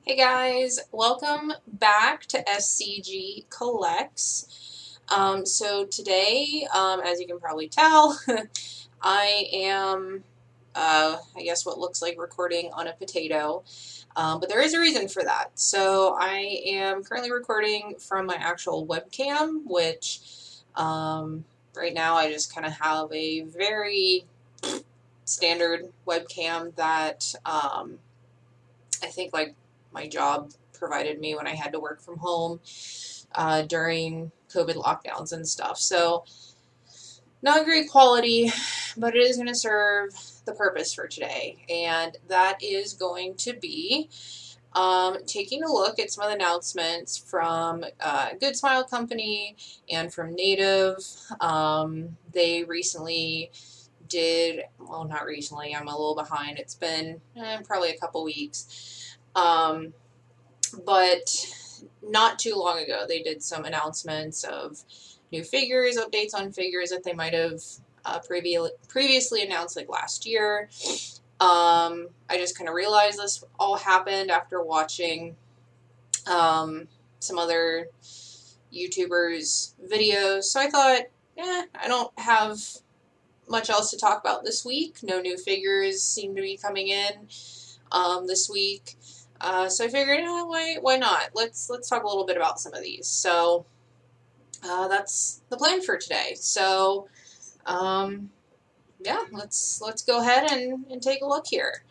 Hey guys, welcome back to SCG Collects. So today, as you can probably tell, I am, I guess what looks like recording on a potato, but there is a reason for that. So I am currently recording from my actual webcam, which right now I just kind of have a very standard webcam that I think like my job provided me when I had to work from home during COVID lockdowns and stuff. So not great quality, but it is going to serve the purpose for today. And that is going to be taking a look at some of the announcements from Good Smile Company and from Native. They recently did, well, not recently, I'm a little behind. It's been probably a couple weeks. But not too long ago, they did some announcements of new figures, updates on figures that they might have previously announced like last year. I just kind of realized this all happened after watching some other YouTubers' videos. So I thought, I don't have much else to talk about this week. No new figures seem to be coming in this week. So I figured, why not? Let's talk a little bit about some of these. So that's the plan for today. So yeah, let's go ahead and take a look here.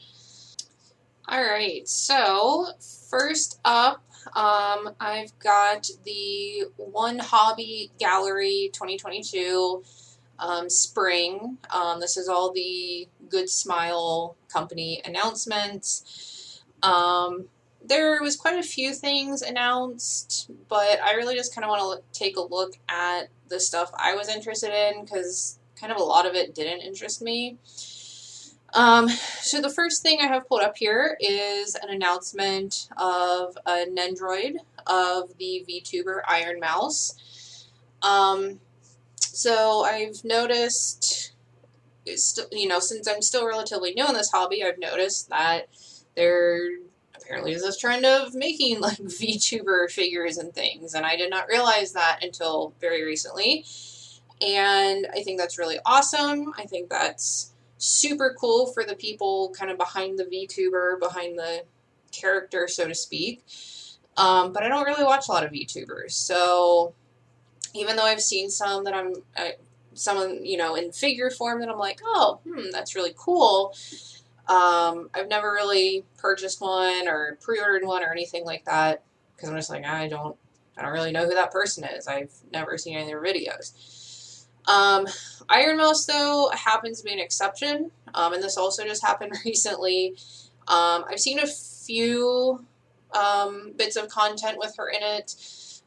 All right. So first up, I've got the Wonhobby Gallery 2022 spring. This is all the Good Smile Company announcements. There was quite a few things announced, but I really just kind of want to take a look at the stuff I was interested in because kind of a lot of it didn't interest me. So the first thing I have pulled up here is an announcement of a Nendroid of the VTuber Iron Mouse. So I've noticed, since I'm still relatively new in this hobby, I've noticed that there apparently is this trend of making like VTuber figures and things, and I did not realize that until very recently. And I think that's really awesome. I think that's super cool for the people kind of behind the VTuber, behind the character, so to speak. But I don't really watch a lot of VTubers, so even though I've seen some that someone, in figure form that I'm like, oh, that's really cool. I've never really purchased one or pre-ordered one or anything like that because I'm just like, I don't really know who that person is. I've never seen any of their videos. Iron Mouse, though, happens to be an exception, and this also just happened recently. I've seen a few bits of content with her in it.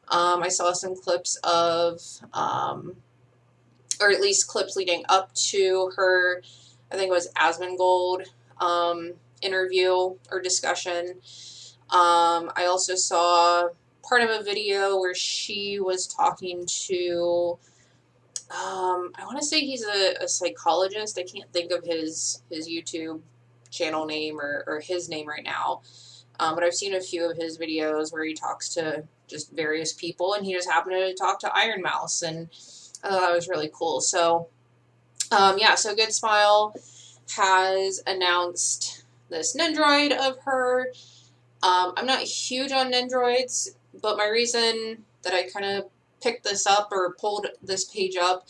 I saw some clips of, or at least clips leading up to her, I think it was Asmongold interview or discussion. I also saw part of a video where she was talking to, I want to say he's a psychologist. I can't think of his YouTube channel name or his name right now. But I've seen a few of his videos where he talks to just various people, and he just happened to talk to Iron Mouse, and I thought that was really cool. So, so Good Smile has announced this Nendoroid of her. I'm not huge on Nendoroids, but my reason that I kind of picked this up or pulled this page up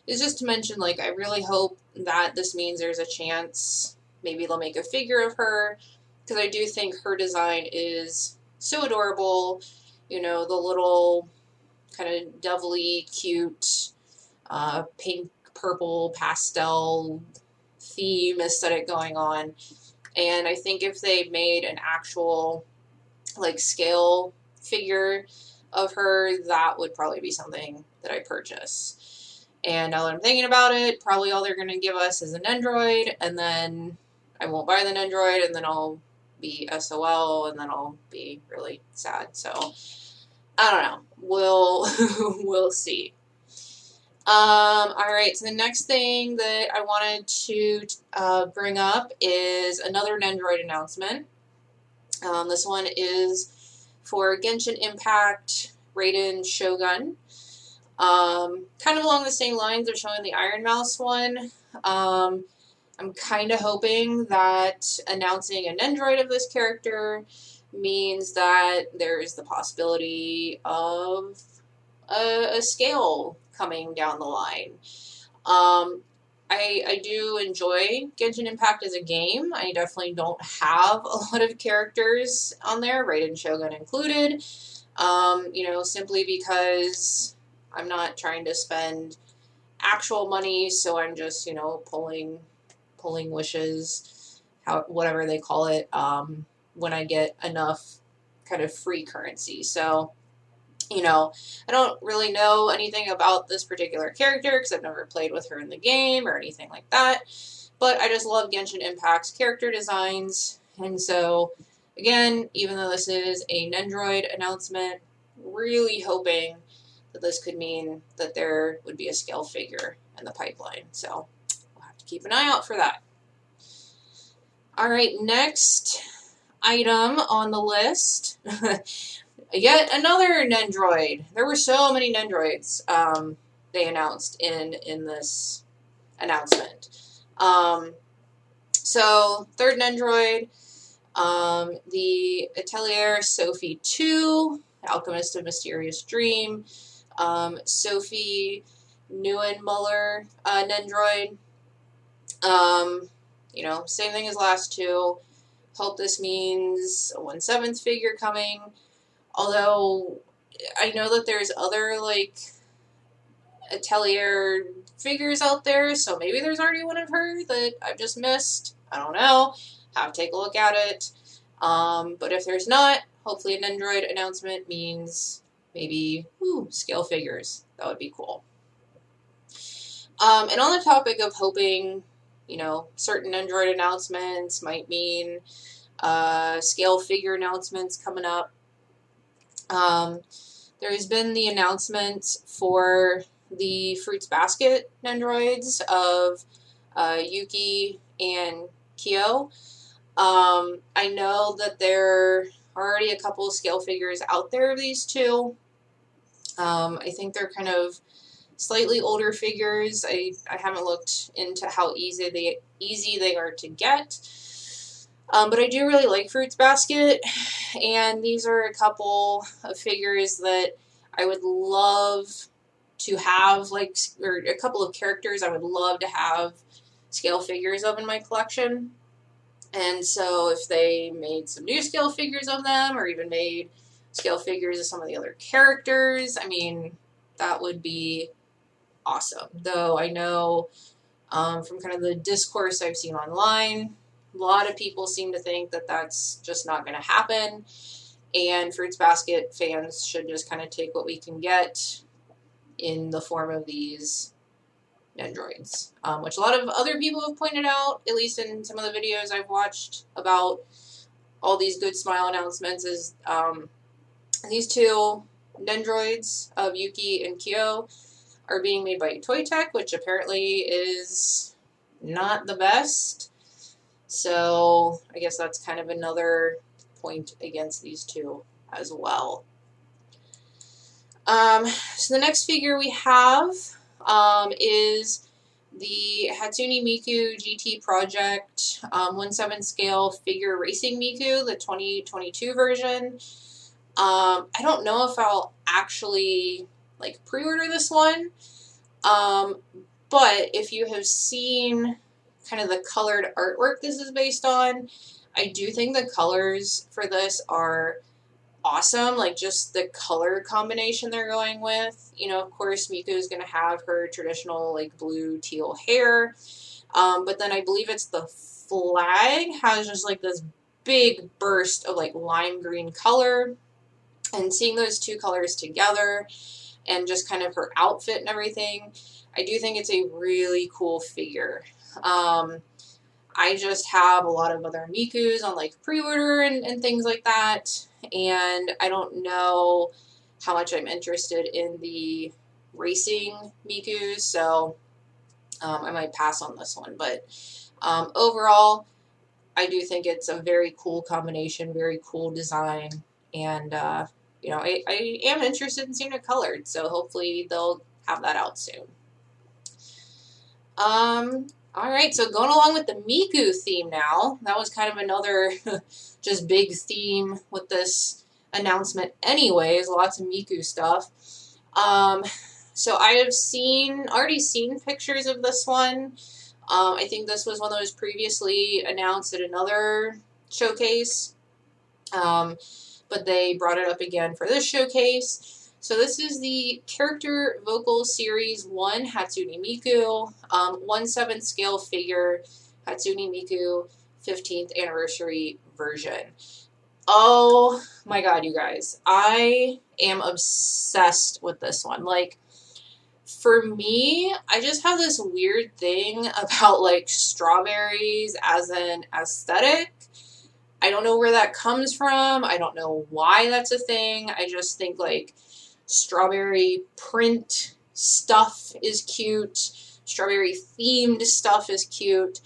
is just to mention, like, I really hope that this means there's a chance maybe they'll make a figure of her, because I do think her design is so adorable. The little kind of devilly cute pink, purple, pastel theme aesthetic going on. And I think if they made an actual like scale figure of her, that would probably be something that I purchase. And now that I'm thinking about it, probably all they're going to give us is a Nendoroid, and then I won't buy the Nendoroid, and then I'll be SOL, and then I'll be really sad. So I don't know. We'll see. Alright, so the next thing that I wanted to bring up is another Nendoroid announcement. This one is for Genshin Impact Raiden Shogun. Kind of along the same lines of showing the Iron Mouse one. I'm kind of hoping that announcing a Nendroid of this character means that there is the possibility of a scale coming down the line. I do enjoy Genshin Impact as a game. I definitely don't have a lot of characters on there, Raiden Shogun included, simply because I'm not trying to spend actual money, so I'm just, pulling wishes, whatever they call it, when I get enough kind of free currency. So, I don't really know anything about this particular character because I've never played with her in the game or anything like that. But I just love Genshin Impact's character designs. And so, again, even though this is a Nendroid announcement, really hoping that this could mean that there would be a scale figure in the pipeline. So, we'll have to keep an eye out for that. Alright, next item on the list. Yet another Nendroid. There were so many Nendroids they announced in this announcement. So, third Nendroid, the Atelier Sophie 2, Alchemist of Mysterious Dream, Sophie Neuenmuller Nendroid. Same thing as last two. Hope this means a 1/7 figure coming. Although, I know that there's other, Atelier figures out there, so maybe there's already one of her that I've just missed. I don't know. Have to take a look at it. But if there's not, hopefully a Nendroid announcement means maybe, scale figures. That would be cool. And on the topic of hoping, certain Nendroid announcements might mean scale figure announcements coming up. There has been the announcement for the Fruits Basket Nendroids of Yuki and Kyo. I know that there are already a couple of scale figures out there of these two. I think they're kind of slightly older figures. I haven't looked into how easy they are to get. But I do really like Fruits Basket, and these are a couple of figures that I would love to have, or a couple of characters I would love to have scale figures of in my collection. And so if they made some new scale figures of them, or even made scale figures of some of the other characters, that would be awesome. Though I know from kind of the discourse I've seen online, a lot of people seem to think that that's just not going to happen, and Fruits Basket fans should just kind of take what we can get in the form of these Nendroids, which a lot of other people have pointed out, at least in some of the videos I've watched about all these Good Smile announcements, is these two Nendroids of Yuki and Kyo are being made by Toy Tech, which apparently is not the best. So I guess that's kind of another point against these two as well. So the next figure we have is the Hatsune Miku GT Project 1/7 scale figure racing Miku, the 2022 version. I don't know if I'll actually pre-order this one, but if you have seen kind of the colored artwork this is based on, I do think the colors for this are awesome. Just the color combination they're going with. Of course, Miku is going to have her traditional blue teal hair, but then I believe it's the flag has just this big burst of lime green color, and seeing those two colors together and just kind of her outfit and everything, I do think it's a really cool figure. I just have a lot of other Mikus on pre-order and things like that, and I don't know how much I'm interested in the racing Mikus, so I might pass on this one. But overall, I do think it's a very cool combination, very cool design, and you know, I am interested in seeing it colored, so hopefully they'll have that out soon. All right, so going along with the Miku theme now, that was kind of another just big theme with this announcement anyways, lots of Miku stuff. So I have already seen pictures of this one. I think this was one that was previously announced at another showcase, but they brought it up again for this showcase. So this is the Character Vocal Series 1 Hatsune Miku, 1/7 scale figure Hatsune Miku 15th anniversary version. Oh my god, you guys. I am obsessed with this one. Like, for me, I just have this weird thing about, like, strawberries as an aesthetic. I don't know where that comes from. I don't know why that's a thing. I just think, like, strawberry print stuff is cute. Strawberry themed stuff is cute.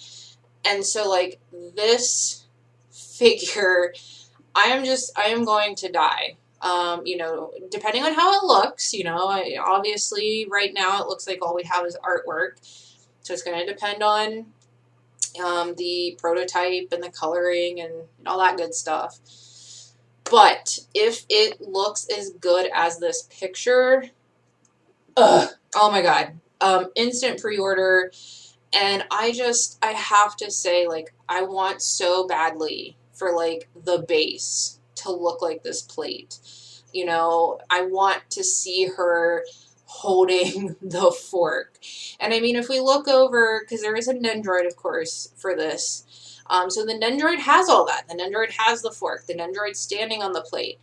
And so, like, this figure, I am going to die. You know, depending on how it looks, you know, obviously right now it looks like all we have is artwork. So it's going to depend on the prototype and the coloring and all that good stuff. But if it looks as good as this picture, oh my god, instant pre-order. And I have to say, like, I want so badly for, like, the base to look like this plate. You know, I want to see her holding the fork. And I mean, if we look over, because there is a Nendoroid, of course, for this. So the Nendoroid has all that. The Nendoroid has the fork. The Nendoroid standing on the plate.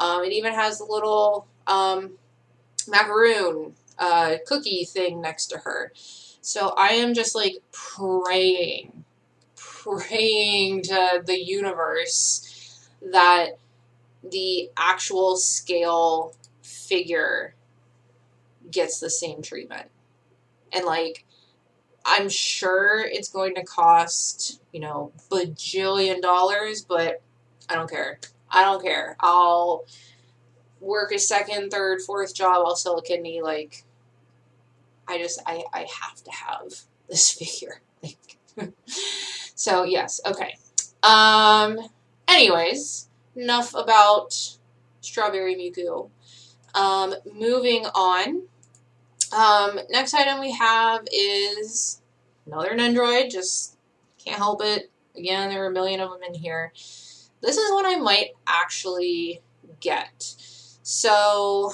It even has the little macaroon cookie thing next to her. So I am just, like, praying to the universe that the actual scale figure gets the same treatment. And, like, I'm sure it's going to cost, you know, bajillion dollars, but I don't care. I don't care. I'll work a second, third, fourth job. I'll sell a kidney. Like, I have to have this figure. Like, so, yes. Okay. Anyways, enough about Strawberry Miku. Moving on. Next item we have is another Nendoroid. Just can't help it. Again, there are a million of them in here. This is one I might actually get. So,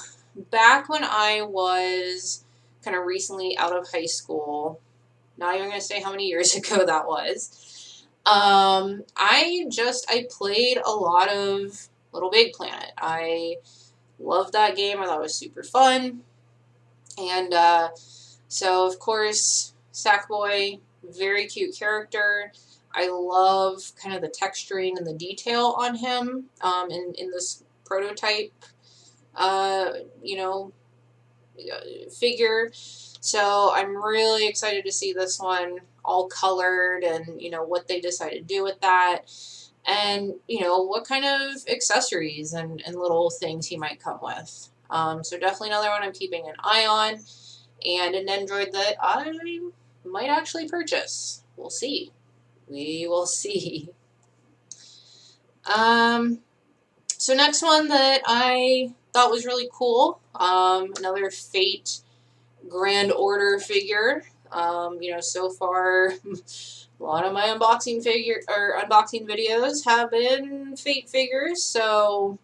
back when I was kind of recently out of high school, not even going to say how many years ago that was, I played a lot of Little Big Planet. I loved that game. I thought it was super fun. And so, of course, Sac Boy, very cute character. I love kind of the texturing and the detail on him in this prototype, you know, figure. So I'm really excited to see this one all colored and, you know, what they decide to do with that. And, you know, what kind of accessories and little things he might come with. So definitely another one I'm keeping an eye on. And an Nendoroid that I might actually purchase. We'll see. We will see. So next one that I thought was really cool. Another Fate Grand Order figure. You know, so far, a lot of my unboxing videos have been Fate figures. So,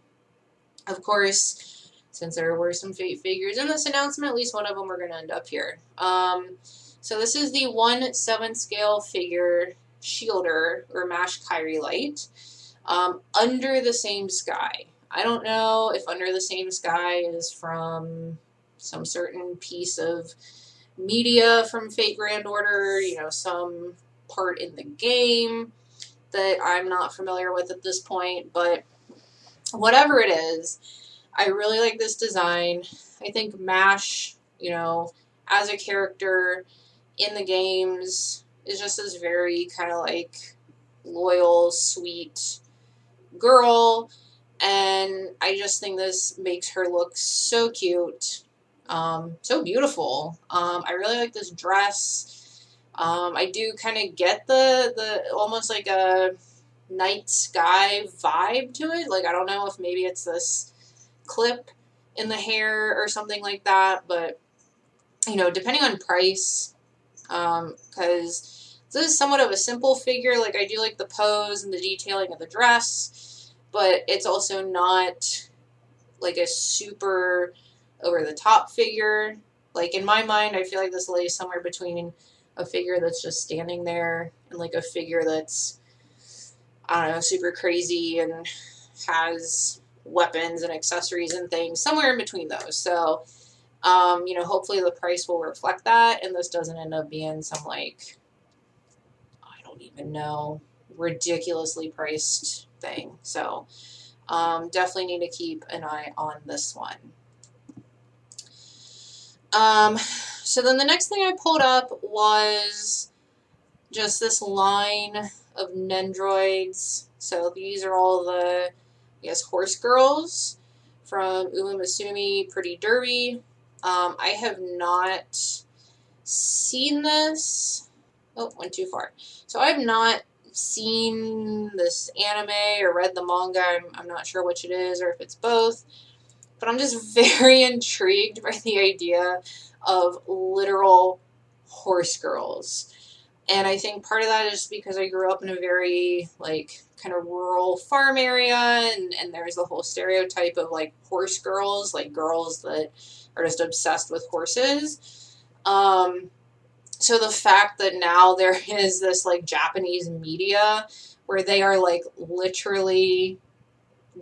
of course, since there were some Fate figures in this announcement, at least one of them are going to end up here. So this is the 1/7 scale figure Shielder, or Mash Kyrie Light, Under the Same Sky. I don't know if Under the Same Sky is from some certain piece of media from Fate Grand Order, you know, some part in the game that I'm not familiar with at this point, but whatever it is, I really like this design. I think Mash, you know, as a character in the games is just this very kind of like loyal, sweet girl, and I just think this makes her look so cute, so beautiful. I really like this dress. I do kind of get the almost like a night sky vibe to it. Like, I don't know if maybe it's this clip in the hair or something like that, but, you know, depending on price, because this is somewhat of a simple figure. Like, I do like the pose and the detailing of the dress, but it's also not like a super over the top figure. Like, in my mind, I feel like this lays somewhere between a figure that's just standing there and like a figure that's, I don't know, super crazy and has weapons and accessories and things, somewhere in between those. So, you know, hopefully the price will reflect that, and this doesn't end up being some, like, I don't even know, ridiculously priced thing. So, definitely need to keep an eye on this one. So then the next thing I pulled up was just this line of Nendoroids. So these are all the, I guess, horse girls from Uemasumi Pretty Derby. I have not seen this. Oh, went too far. So I have not seen this anime or read the manga. I'm not sure which it is or if it's both. But I'm just very intrigued by the idea of literal horse girls. And I think part of that is because I grew up in a very, like, kind of rural farm area, and there's the whole stereotype of, like, horse girls, like, girls that are just obsessed with horses. So the fact that now there is this, like, Japanese media where they are, like, literally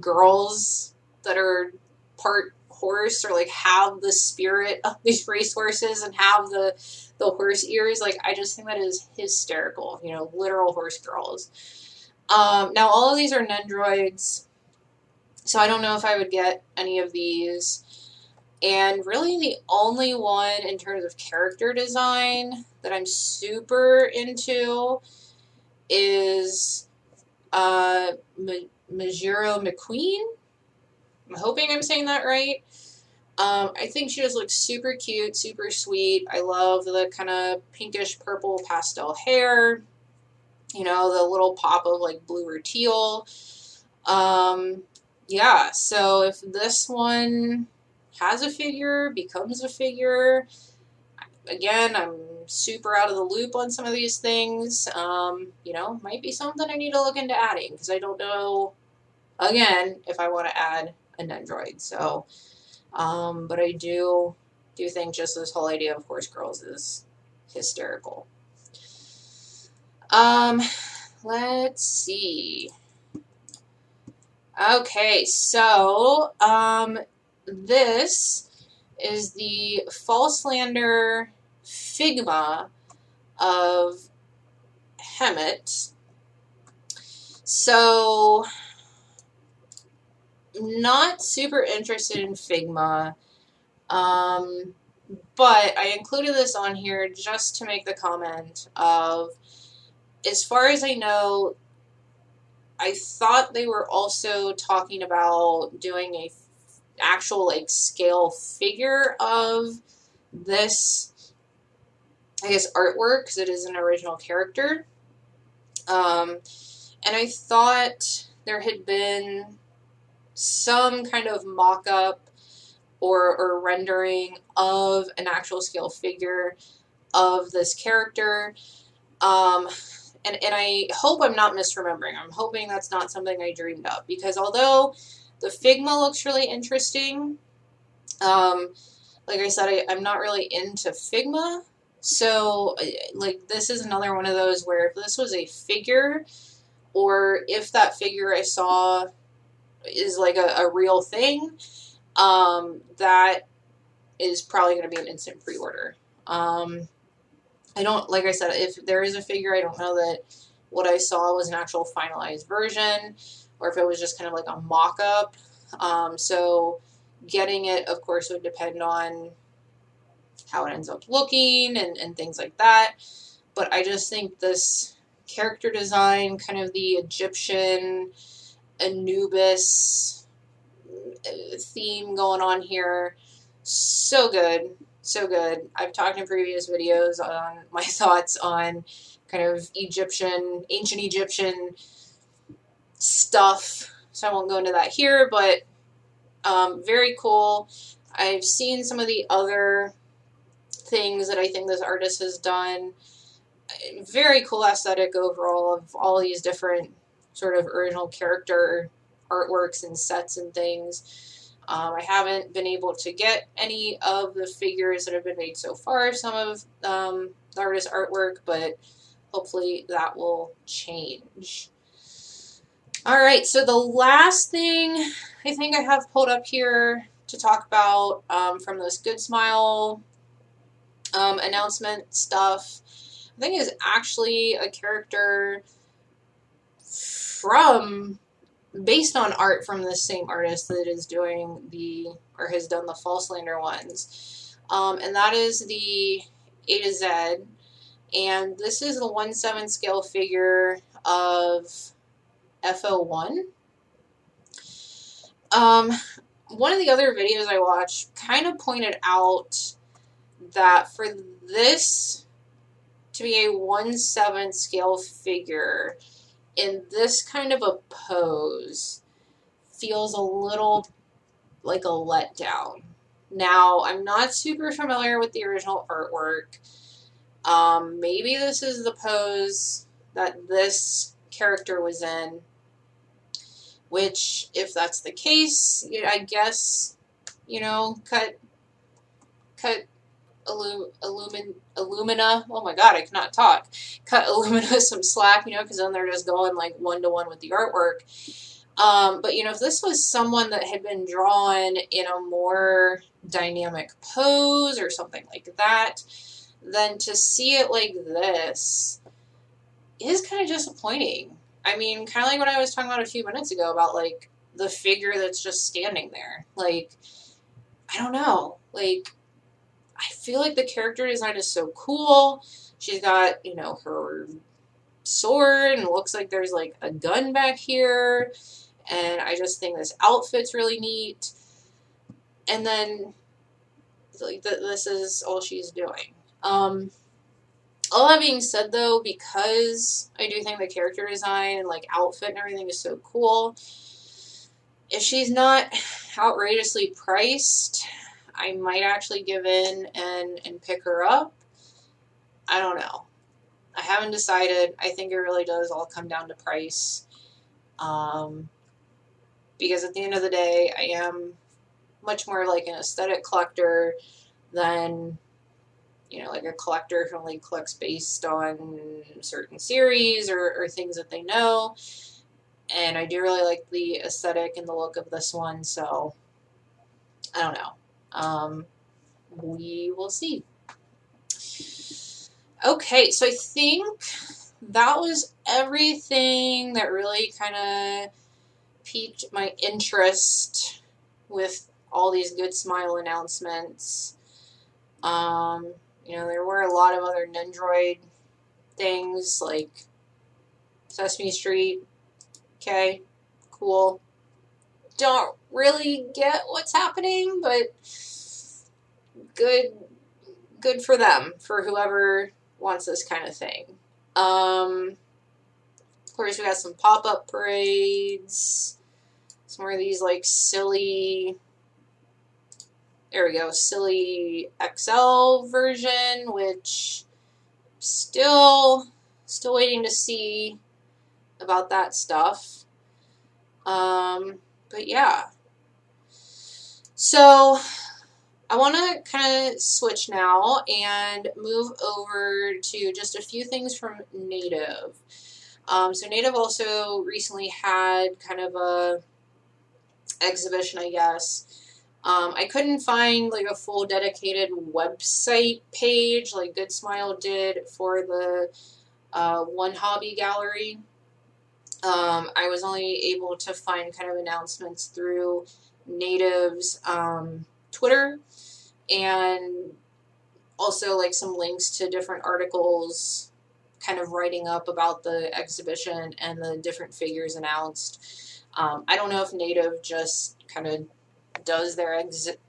girls that are part horse, or like have the spirit of these racehorses and have the horse ears, like, I just think that is hysterical. You know, literal horse girls. Now all of these are Nendoroids, so I don't know if I would get any of these. And really the only one in terms of character design that I'm super into is Majiro McQueen. I'm hoping I'm saying that right. I think she just looks super cute, super sweet. I love the kind of pinkish purple pastel hair. You know, the little pop of, like, blue or teal. Yeah, so if this one has a figure, becomes a figure, again, I'm super out of the loop on some of these things. You know, might be something I need to look into adding, because I don't know, again, if I want to add a Nendroid. So, but I do think just this whole idea of horse girls is hysterical. Let's see. Okay, so, this is the false slander Figma of Hemet. So, not super interested in Figma, but I included this on here just to make the comment of, as far as I know, I thought they were also talking about doing a actual, like, scale figure of this, I guess, artwork, because it is an original character. And I thought there had been some kind of mock-up or rendering of an actual scale figure of this character. And I hope I'm not misremembering. I'm hoping that's not something I dreamed up, because although the Figma looks really interesting, like I said, I'm not really into Figma. So, like, this is another one of those where if this was a figure, or if that figure I saw is like a real thing, that is probably going to be an instant pre-order. I don't, like I said, if there is a figure, I don't know that what I saw was an actual finalized version, or if it was just kind of like a mock-up. So getting it, of course, would depend on how it ends up looking and things like that. But I just think this character design, kind of the Egyptian Anubis theme going on here. So good. So good. I've talked in previous videos on my thoughts on kind of ancient Egyptian stuff. So I won't go into that here, but very cool. I've seen some of the other things that I think this artist has done. Very cool aesthetic overall of all these different sort of original character artworks and sets and things. I haven't been able to get any of the figures that have been made so far, some of the artist's artwork, but hopefully that will change. Alright, so the last thing I think I have pulled up here to talk about from this Good Smile announcement stuff, I think is actually a character based on art from the same artist that is doing or has done the False Slander ones. And that is the AtoZ. And this is the 1/7 scale figure of FO1. One of the other videos I watched kind of pointed out that for this to be a 1/7 scale figure in this kind of a pose feels a little like a letdown. Now, I'm not super familiar with the original artwork. Maybe this is the pose that this character was in, which, if that's the case, I guess, cut Illumina, oh my god, I cannot talk, cut Illumina some slack, because then they're just going like 1-to-1 with the artwork. But if this was someone that had been drawn in a more dynamic pose or something like that, then to see it like this is kind of disappointing. I mean, kind of like what I was talking about a few minutes ago about, like, the figure that's just standing there. Like, I don't know. Like, I feel like the character design is so cool. She's got, her sword, and it looks like there's, like, a gun back here. And I just think this outfit's really neat. And then, like, this is all she's doing. All that being said, though, because I do think the character design and, like, outfit and everything is so cool, if she's not outrageously priced, I might actually give in and pick her up. I don't know. I haven't decided. I think it really does all come down to price. Because at the end of the day, I am much more like an aesthetic collector than, like a collector who only collects based on certain series or things that they know. And I do really like the aesthetic and the look of this one, so I don't know. We will see. Okay, so I think that was everything that really kind of piqued my interest with all these Good Smile announcements. There were a lot of other Nendroid things, like Sesame Street. Okay, cool. Don't really get what's happening, but good for them, for whoever wants this kind of thing. Of course, we got some pop-up parades, some more of these, like, silly, there we go, silly XL version, which still waiting to see about that stuff. But yeah. So I want to kind of switch now and move over to just a few things from Native. So Native also recently had kind of a exhibition, I guess. I couldn't find like a full dedicated website page like Good Smile did for the Wonhobby gallery. I was only able to find kind of announcements through Native's Twitter, and also like some links to different articles kind of writing up about the exhibition and the different figures announced. I don't know if Native just kind of does their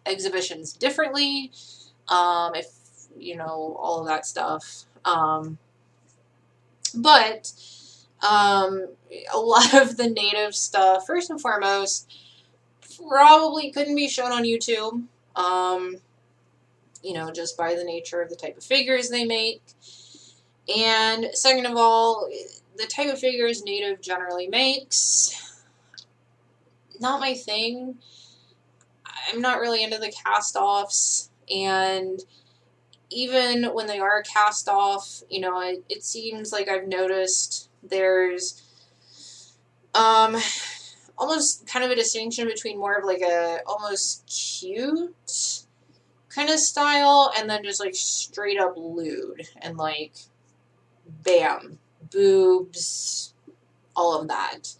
exhibitions differently, if, you know, all of that stuff. But a lot of the Native stuff, first and foremost, probably couldn't be shown on YouTube, you know, just by the nature of the type of figures they make. And second of all, the type of figures Native generally makes, not my thing. I'm not really into the cast-offs, and even when they are cast off, you know, it seems like I've noticed there's almost kind of a distinction between more of like a almost cute kind of style and then just like straight up lewd and like bam, boobs, all of that.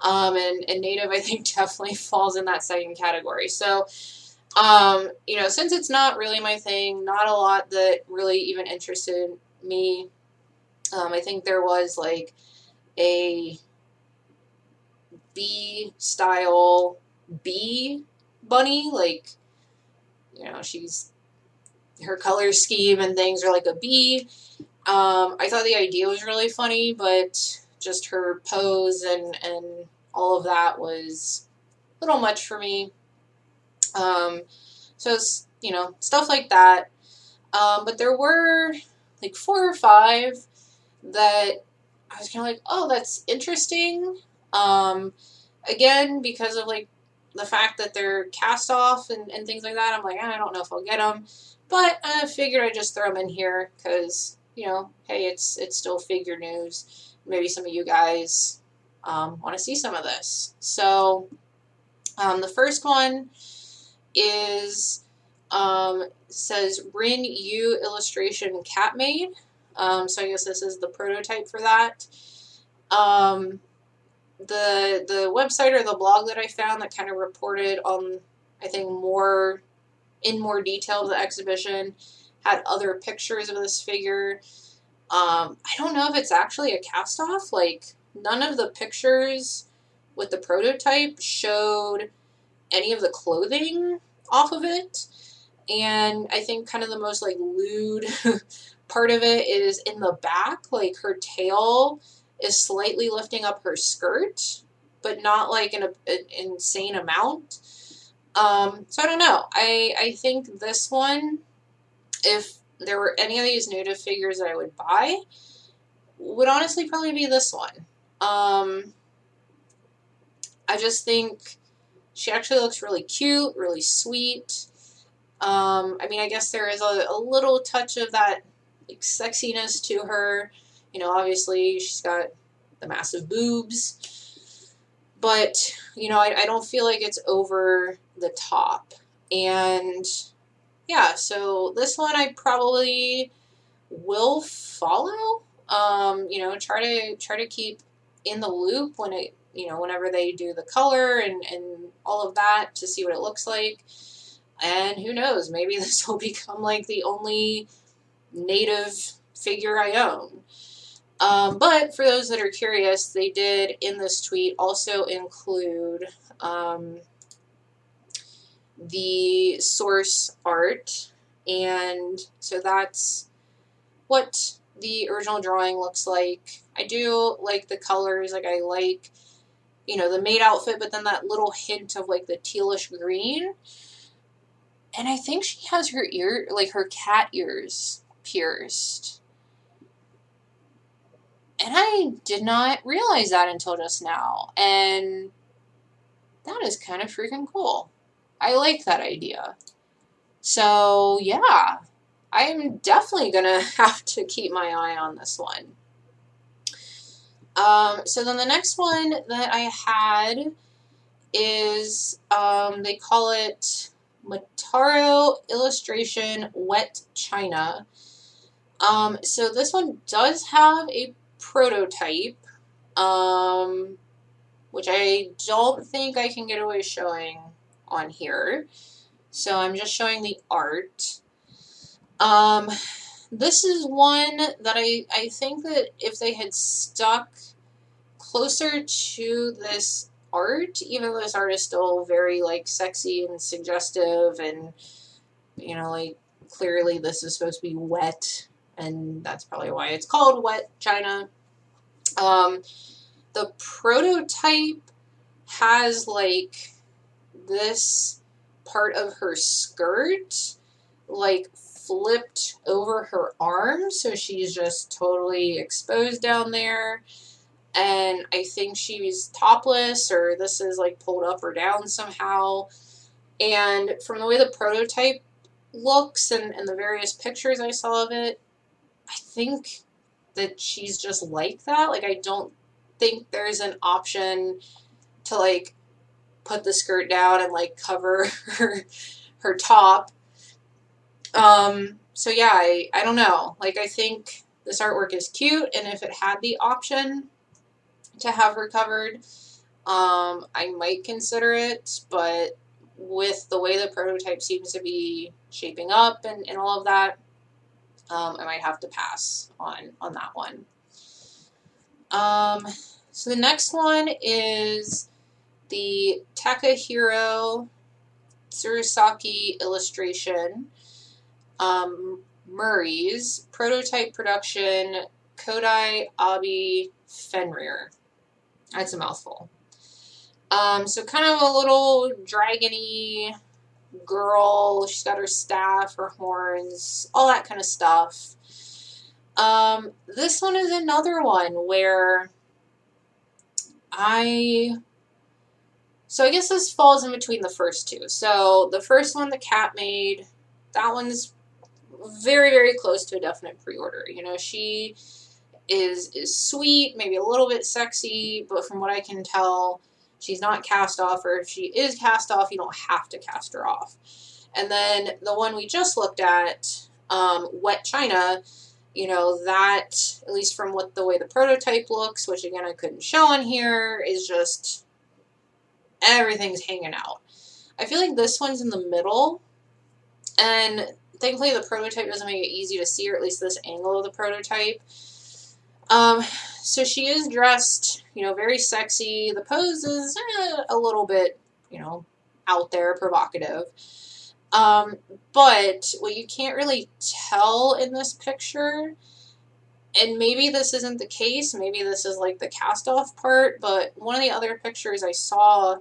And Native, I think, definitely falls in that second category. So, you know, since it's not really my thing, not a lot that really even interested me. I think there was like a B-style bee bunny, like, you know, her color scheme and things are like a bee. I thought the idea was really funny, but just her pose and all of that was a little much for me. So it's, you know, stuff like that. But there were like 4 or 5 that I was kind of like, oh, that's interesting. Again, because of like the fact that they're cast off and things like that, I'm like, I don't know if I'll get them. But I figured I'd just throw them in here because, you know, hey, it's still figure news. Maybe some of you guys want to see some of this. So the first one is says Rin Yu illustration cat made. So I guess this is the prototype for that. The website or the blog that I found that kind of reported on, I think, more detail of the exhibition had other pictures of this figure. I don't know if it's actually a cast off. Like, none of the pictures with the prototype showed any of the clothing off of it. And I think kind of the most like lewd part of it is in the back, like her tail is slightly lifting up her skirt, but not like an insane amount. So I don't know. I think this one, if there were any of these Native figures that I would buy, would honestly probably be this one. I just think she actually looks really cute, really sweet. I mean, I guess there is a little touch of that like sexiness to her. You know, obviously she's got the massive boobs, but, you know, I don't feel like it's over the top. And yeah, so this one I probably will follow. You know, try to keep in the loop when it, you know, whenever they do the color and all of that to see what it looks like. And who knows, maybe this will become like the only Native figure I own. But for those that are curious, they did in this tweet also include the source art. And so that's what the original drawing looks like. I do like the colors. Like, I like, you know, the maid outfit, but then that little hint of like the tealish green. And I think she has her ear, like her cat ears pierced. And I did not realize that until just now. And that is kind of freaking cool. I like that idea. So, yeah. I'm definitely going to have to keep my eye on this one. So then the next one that I had is, they call it Mataro Illustration Wet Chyna. So this one does have a prototype, which I don't think I can get away showing on here. So I'm just showing the art. This is one that I think that if they had stuck closer to this art, even though this art is still very, like, sexy and suggestive, and, you know, like, clearly this is supposed to be wet, and that's probably why it's called Wet Chyna. The prototype has, like, this part of her skirt, like, flipped over her arm, so she's just totally exposed down there. And I think she's topless, or this is, like, pulled up or down somehow. And from the way the prototype looks and the various pictures I saw of it, I think that she's just like that. Like, I don't think there's an option to, like, put the skirt down and, like, cover her top. So yeah, I don't know. Like, I think this artwork is cute, and if it had the option to have her covered, I might consider it, but with the way the prototype seems to be shaping up and all of that, I might have to pass on that one. So the next one is the Takahiro Tsurusaki illustration, Murray's prototype production, Kodai Abi Fenrir. That's a mouthful. So kind of a little dragon-y girl. She's got her staff, her horns, all that kind of stuff. This one is another one where so I guess this falls in between the first two. So the first one the cat made, that one's very, very close to a definite pre-order. You know, she is sweet, maybe a little bit sexy, but from what I can tell, she's not cast off, or if she is cast off, you don't have to cast her off. And then the one we just looked at, Wet Chyna, you know, that, at least from the way the prototype looks, which again I couldn't show on here, is just everything's hanging out. I feel like this one's in the middle, and thankfully the prototype doesn't make it easy to see, or at least this angle of the prototype. So she is dressed, you know, very sexy. The pose is a little bit, you know, out there, provocative. But what you can't really tell in this picture, and maybe this isn't the case, maybe this is like the cast-off part, but one of the other pictures I saw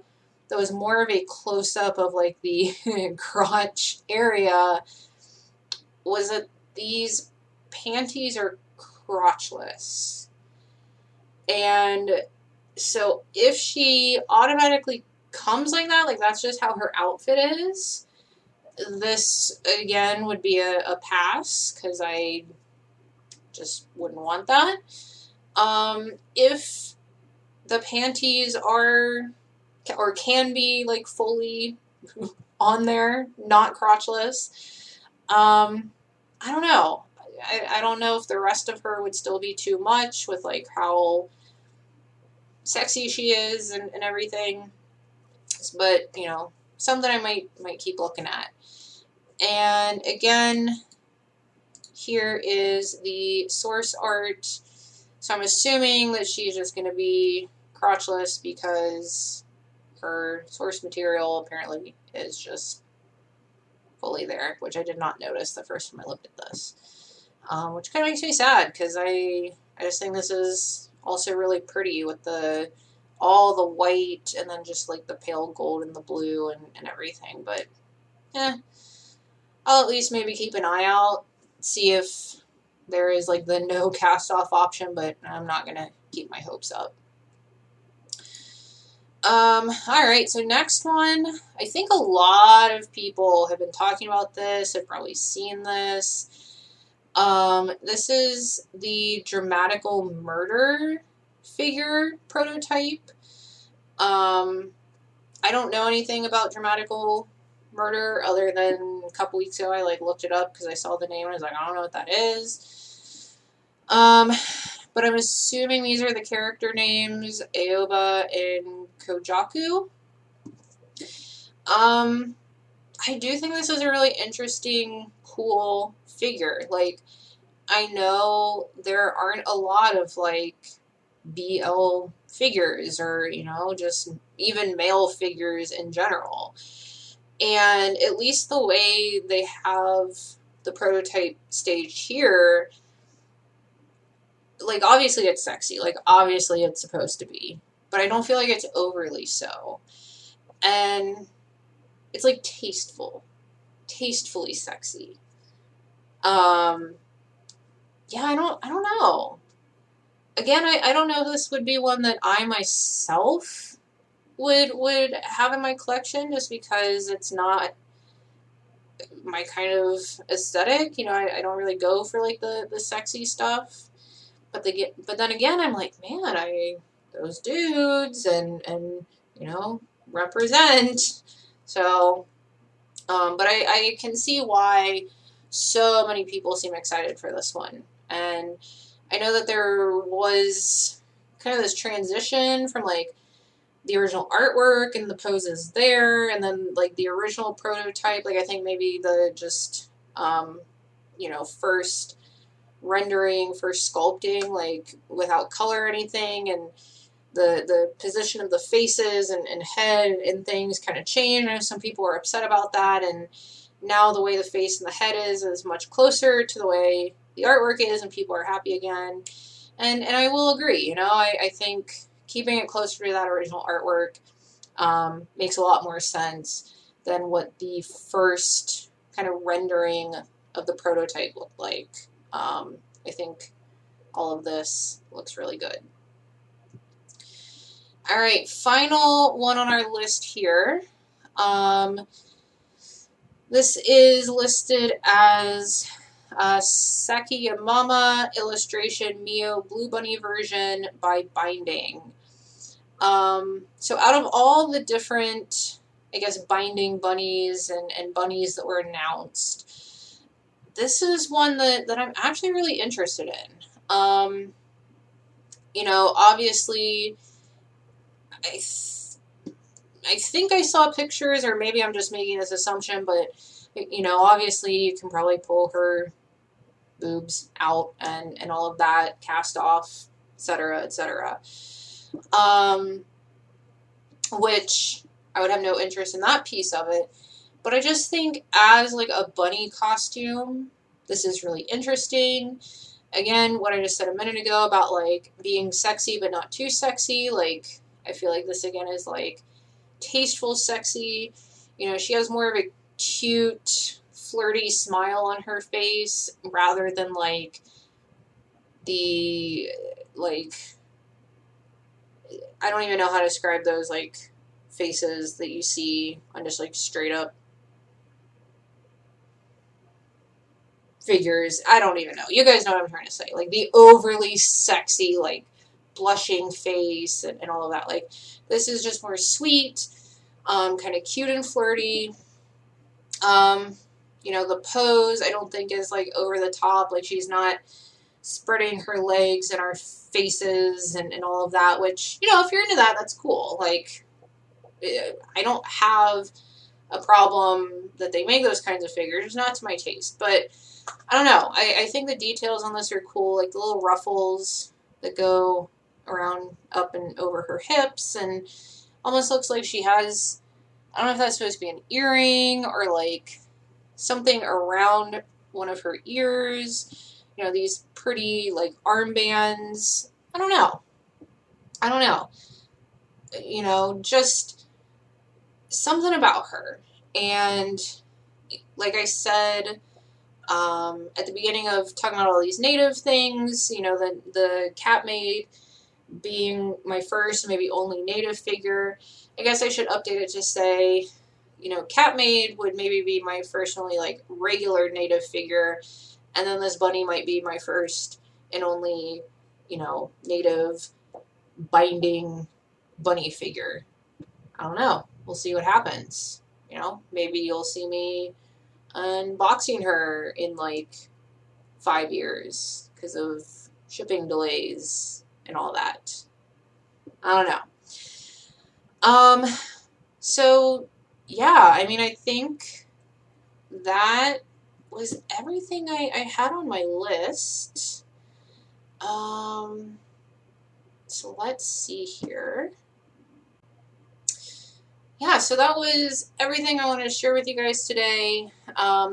that was more of a close-up of like the crotch area was that these panties are crotchless. And so if she automatically comes like that, like that's just how her outfit is, this again would be a pass, because I just wouldn't want that. If the panties are or can be like fully on there, not crotchless, I don't know. I don't know if the rest of her would still be too much with like how sexy she is and everything. But, you know, something I might keep looking at. And again, here is the source art. So I'm assuming that she's just going to be crotchless because her source material apparently is just fully there, which I did not notice the first time I looked at this. Which kind of makes me sad, because I just think this is also really pretty with all the white and then just like the pale gold and the blue and everything. But I'll at least maybe keep an eye out, see if there is like the no cast off option, but I'm not gonna keep my hopes up. Alright, so next one, I think a lot of people have been talking about this, have probably seen this. This is the Dramatical murder figure prototype. I don't know anything about Dramatical murder other than a couple weeks ago I like looked it up because I saw the name and I was like, I don't know what that is. But I'm assuming these are the character names, Aoba and Kojaku. I do think this is a really interesting, cool figure. Like, I know there aren't a lot of, like, BL figures or, you know, just even male figures in general. And at least the way they have the prototype staged here, like, obviously it's sexy. Like, obviously it's supposed to be. But I don't feel like it's overly so. And it's, like, tasteful. Tastefully sexy. Yeah, I don't know. Again, I don't know if this would be one that I myself would have in my collection, just because it's not my kind of aesthetic. You know, I don't really go for, like, the sexy stuff. But then again, I'm like, man, those dudes and you know, represent. So, but I can see why so many people seem excited for this one. And I know that there was kind of this transition from, like, the original artwork and the poses there, and then, like, the original prototype, like, I think maybe the just, you know, first rendering, first sculpting, like, without color or anything, and the position of the faces and head and things kind of changed. I know some people were upset about that, and now the way the face and the head is much closer to the way the artwork is, and people are happy again. And I will agree, you know, I think keeping it closer to that original artwork makes a lot more sense than what the first kind of rendering of the prototype looked like. I think all of this looks really good. All right, final one on our list here. This is listed as Sakiyamama illustration Mio Blue Bunny version by Binding. So out of all the different, I guess, Binding bunnies and bunnies that were announced, this is one that I'm actually really interested in. You know, obviously, I think I saw pictures, or maybe I'm just making this assumption, but, you know, obviously you can probably pull her boobs out and all of that, cast off, etc., etc. Which I would have no interest in that piece of it. But I just think as, like, a bunny costume, this is really interesting. Again, what I just said a minute ago about, like, being sexy but not too sexy, like, I feel like this, again, is, like, tasteful sexy. You know, she has more of a cute, flirty smile on her face rather than, like, the, like, I don't even know how to describe those, like, faces that you see on just, like, straight up figures. I don't even know. You guys know what I'm trying to say. Like, the overly sexy, like, blushing face and all of that. Like, this is just more sweet, kind of cute and flirty. You know, the pose I don't think is, like, over the top. Like, she's not spreading her legs in our faces and all of that, which, you know, if you're into that, that's cool. Like, I don't have a problem that they make those kinds of figures. It's not to my taste, but I don't know. I think the details on this are cool, like the little ruffles that go around up and over her hips, and almost looks like she has, I don't know if that's supposed to be an earring or, like, something around one of her ears. You know, these pretty, like, armbands. I don't know. You know, just something about her. And like I said, at the beginning of talking about all these native things, you know, the cat maid being my first, maybe only native figure, I guess I should update it to say, you know, cat maid would maybe be my first only, like, regular native figure, and then this bunny might be my first and only, you know, native binding bunny figure. I don't know. We'll see what happens. You know, maybe you'll see me unboxing her in, like, 5 years because of shipping delays and all that. I don't know. So, yeah, I mean, I think that was everything I had on my list. So let's see here. Yeah, so that was everything I wanted to share with you guys today.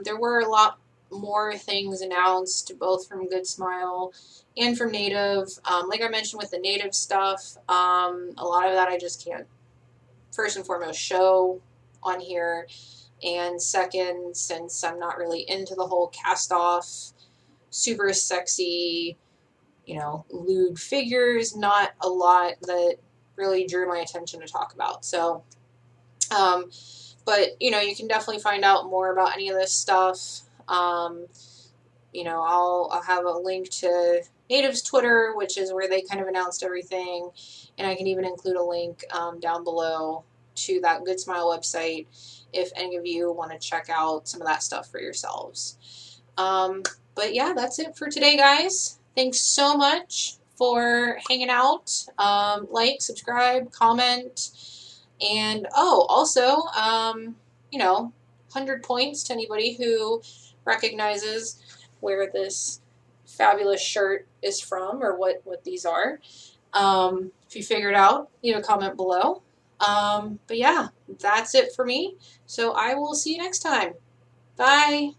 There were a lot more things announced, both from Good Smile and from Native. Like I mentioned with the Native stuff, a lot of that I just can't, first and foremost, show on here. And second, since I'm not really into the whole cast-off, super sexy, you know, lewd figures, not a lot that really drew my attention to talk about. So, but, you know, you can definitely find out more about any of this stuff. You know, I'll have a link to Native's Twitter, which is where they kind of announced everything, and I can even include a link down below to that Good Smile website if any of you want to check out some of that stuff for yourselves. But yeah, that's it for today, guys. Thanks so much for hanging out. Like, subscribe, comment, and oh, also, you know, 100 points to anybody who recognizes where this fabulous shirt is from or what these are. If you figure it out, leave a comment below. But yeah, that's it for me. So I will see you next time. Bye.